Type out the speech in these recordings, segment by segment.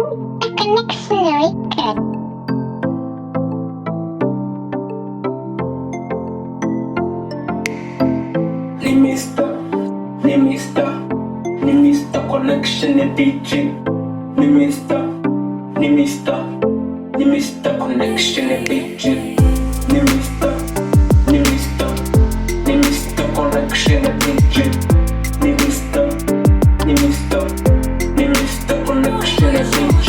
a connection good. Nimista connection DJ. Nimista connection DJ. Nimista connection DJ. Nimista connection DJ. Nimista connection DJ. Nimista connection DJ.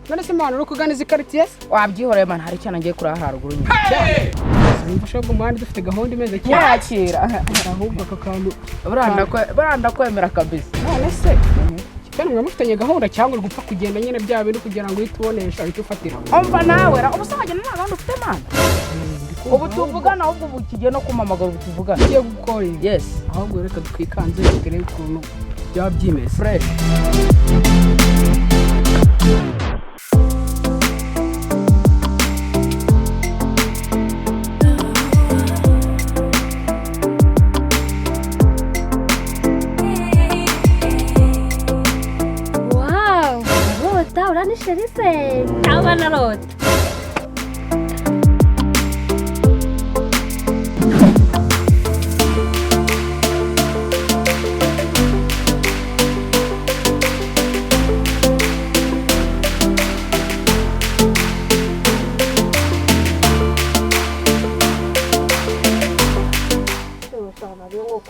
None se mwana urukuganiza ikaritiye wabyihoreye man hari cyane ngiye kuri haruguru nyine Ushobora umuhanda dufite gahunda imeze cyakira ahubwo akakantu baranda kwemera kabisa none se kandi mwe mufitanye gahunda cyangwa gupfa kugenda nyine bya bintu kugira ngo uhitubonesha uhite ufatira umva nawe ubusabage nta gahunda ufite man ubu tuvugana ahubwo ubu kigiye no kumamagara ubu tuvugana ugiye gukora yes ahubwo reka twikanze turebe ukuntu byaba byimeze fresh Ni sherife cyangwa na rote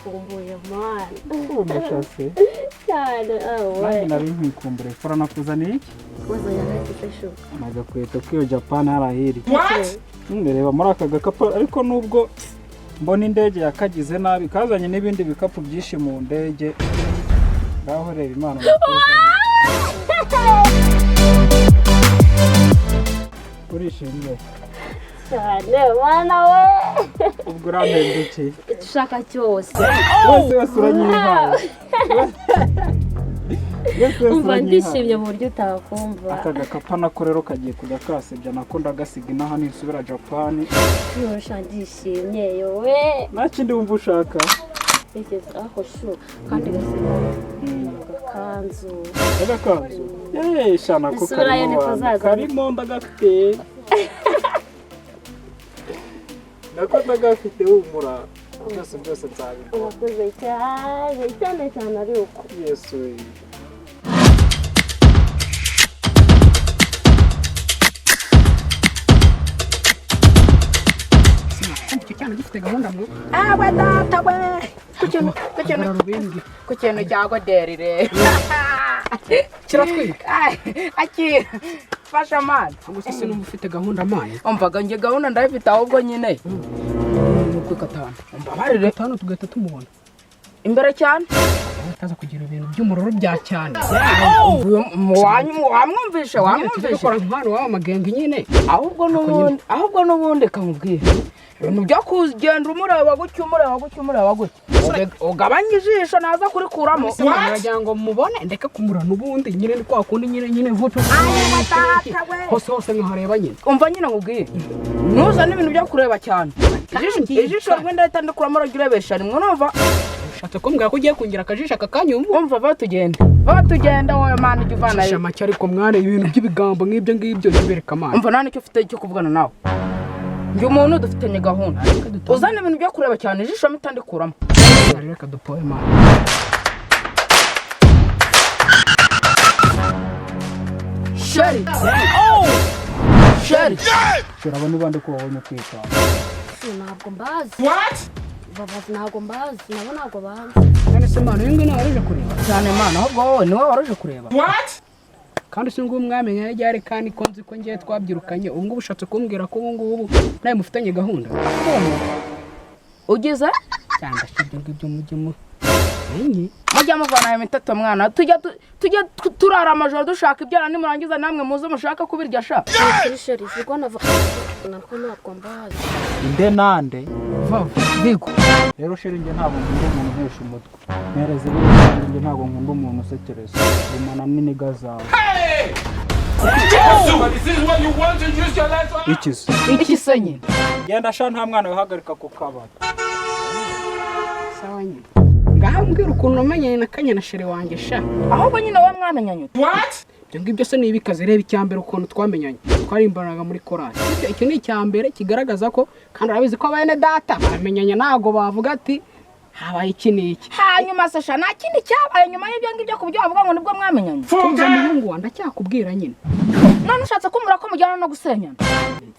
kumbuye mwana umashase cyane nanjye nari nkwikumbure fora nakuzaniye iki nagakweto k'iyo Japan harahiri reba muri aka gakapu ariko nubwo mbona indege yakagize nabi kazanye n'ibindi bikapu byinshi mu ndege ngaho reba imana urishimye cyane mwana we ubwo urampendukiye ushaka cyose wese uranyihaye umva ndishimye mu buryo utakumva aka gakapa nako rero kagiye kujya kasebya nako ndagasiga inaha nisubira Japan yosha ndishimye yowe nta kindi wumva ushaka aho shu kandi gasiga agakanzu shana ko karimo ndagafite nako ndagafite humura byose nzabikora urakoze cyane ari uko yesu cyane gifite gahunda mu awe data we ku kintu cyago derire kiratwika akira fasha man gusa se numva ufite gahunda mani umvaga nge gahunda ndabifite ahubwo nyine nuko gatanu umbabarire gatanu tugahita tumubona imbere cyane utaza kugira ibintu by'umururu bya cyane wamwumvishe dukora nk'ahantu w'amagenge nyine ahubwo n'ubundi kamubwira ibintu byo kugenda umureba gutya ugabanya ijisho naza kurikuramo wagira ngo mubone ndeke kumura n'ubundi nyine ni kwa kundi nyine vutu hose nkahareba nyine umva nyine nkubwire ntuzane ibintu byo kureba cyane ijisho rimwe ndahita ndikuramo urebesha rimwe numva ushatse kumbwira ko ugiye kungira akajisho aka kanya umva batugenda wowe mana ujya uvana yo make ariko mwana ibintu by'ibigambo nk'ibyo ntibereka amana umva nta nicyo ufite cyo kuvugana nawe njye umuntu dufitanye gahunda uzana ibintu byo kureba cyane ijisho mpita ndikuramo reka dupoye mana sheri abo ni bande ko wabonye kwitanga ntabwo mbazi babazi ntabwo mbazi nabo ntabwo bazi none se mana uyu nguyu niwe waruje kureba cyane mana ahubwo wowe niwe waruje kureba kandi si ngubu mwamenya ryari kandi ko nzi ko ngiye twabyirukanye ubu ngubu ushatse kumbwira ko ubu ngubu nawe mufitanye gahunda ugize cyangwa se ibyo ngibyo mujye mujya muvana ayo miteto mwana tujya turara amajoro dushaka ibyara nimurangiza namwe muze mushaka kubirya sha sheri vuga nako ntabwo mbazi inde nande bigo rero sheri njye ntabwo nkunda umuntu uhesha umutwe mpereze rero njye ntabwo nkunda umuntu usekereza rumana n'iniga zawe iki se nyine genda sha nta mwana wihagarika ku kabari sawa nyine ngaha mbwira ukuntu umenyanye na kanya na sheri wanjye sha ahubwo nyine wowe mwamenyanye ibyo ngibyo se nibikaze reba icyambere ukuntu twamenyanye twarimbanaga muri korali icyo ni icyambere kigaragaza ko kandi urabizi ko bene data bamenyanye ntago bavuga ati habaye iki n'iki hanyuma se sha nta kindi cyabaye nyuma y'ibyo ngibyo ku buryo bavuga ngo nibwo mwamenyanye tuza muhungu wa ndacyakubwira nyine none ushatse kumbwira ko mujyana no gusenyana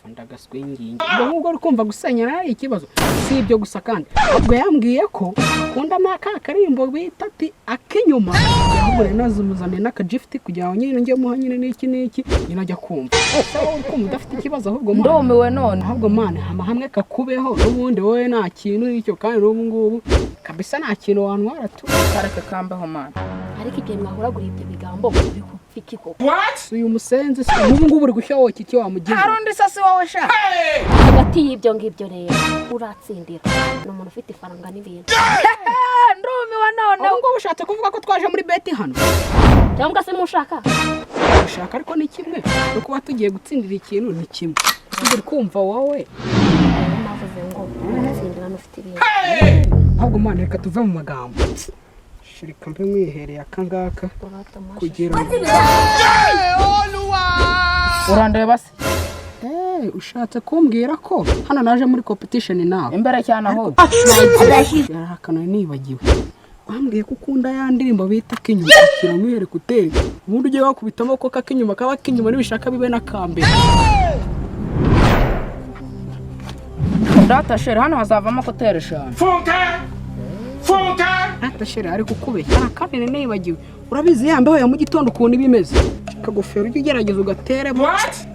ndagaswingingi ubwo ngubwo uri kumva gusenyana ari ikibazo si ibyo gusa kandi ubwo yambwiye ko akunda n'aka karimbo bita ati ak'inyuma ahubwo rero nazumuzaniye n'akagifiti kugira ngo nyine njye muha nyine n'iki nyine ajya kumva uri kumva udafite ikibazo ahubwo ndumiwe none ahubwo mana hamwe kakubeho n'ubundi wowe nta kintu n'icyo kandi n'ubu ngubu kabisa nta kintu wantwara tu kareke kambeho mana ariko igihe mwahuragura ibyo bigambo uri kufiki koko uyu musenzi se n'ubu ngubu uri gushya wowe iki wamugize hari undi sasi wowe sha hagati y'ibyo ngibyo rero uratsindira ni umuntu ufite ifaranga n'ibintu ndumiwe none ubu ngubu ushatse kuvuga ko twaje muri beti hano cyangwa se mushaka ushaka ariko ni kimwe no kuba tugiye gutsindira ikintu ni kimwe uri kumva wowe navuze ngo uratsindira n'ufite ibintu ahubwo mana reka tuve mu magambo reka mbe mwihereye akangaka kugira ngo urandeba se ushatse kumbwira ko hano naje muri competition nawe imbere cyane aho yarahakana nibagiwe bambwiye ko ukunda ya ndirimbo bita k'inyuma kira mwihere kuteri ubundi ugiye wakubita amaboko k'inyuma kaba k'inyuma nibishaka bibe n'akambere data sheri hano hazavamo koteri eshanu data sheri ari kukubeshya kandi nibagiwe urabizi yambeho ya mu gitondo ukuntu ibimeze akagofero ujye ugerageza ugateremo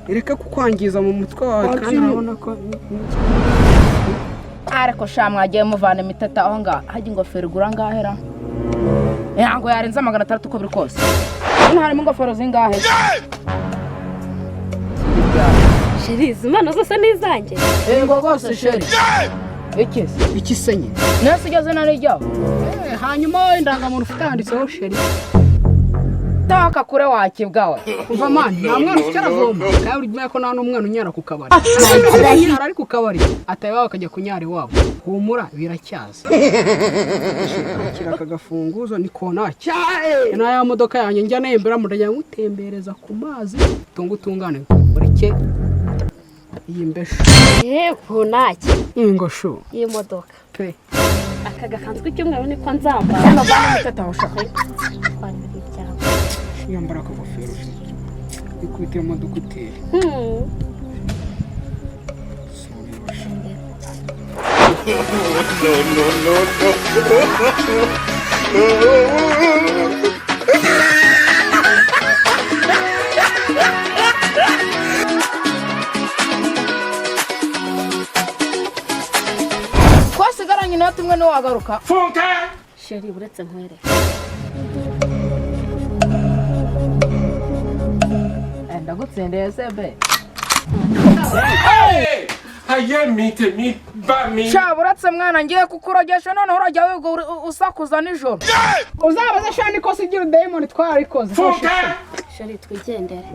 reka kukwangiza mu mutwe wawe kandi urabona ko ariko sha mwagiye muvana imiteta aho ngaho hajya ingofero igura ngahera ntabwo yarenza 600 uko biri kose hano harimo ingofero zingahe sheri izi mpano zose ni izanjye yego rwose sheri iki se nyine nese ugeze narijyaho hanyuma indangamuntu ufite handitseho sheri taka kure wakibwawe kuva mani nta mwana ufite aravoma kandi urimo ko nta n'umwana unyara ku kabari unyara ari ku kabari ataye wawe akajya kunyara iwabo humura biracyaza kira aka gafunguzo ni konaki n'aya modoka yanjye njya nembera murajya ngutembereza ku mazi tungutungane ureke iyi mbesho konaki ingosho iyi modoka pe aka gakanzu k'icyumweru niko nzambara hano bana imiteta aho shaka yambara akagofero ikubitemo duguteri twasigaranye inoti imwe niwagaruka sheri uretse nkwere ndagutsindeye sebe hayemite mi bami sha buratse mwana ngiye kukurogesha none urajya wiga usakuza nijoro uzabaze shani ko sigira diamond twarikoze fuka sheri twigendere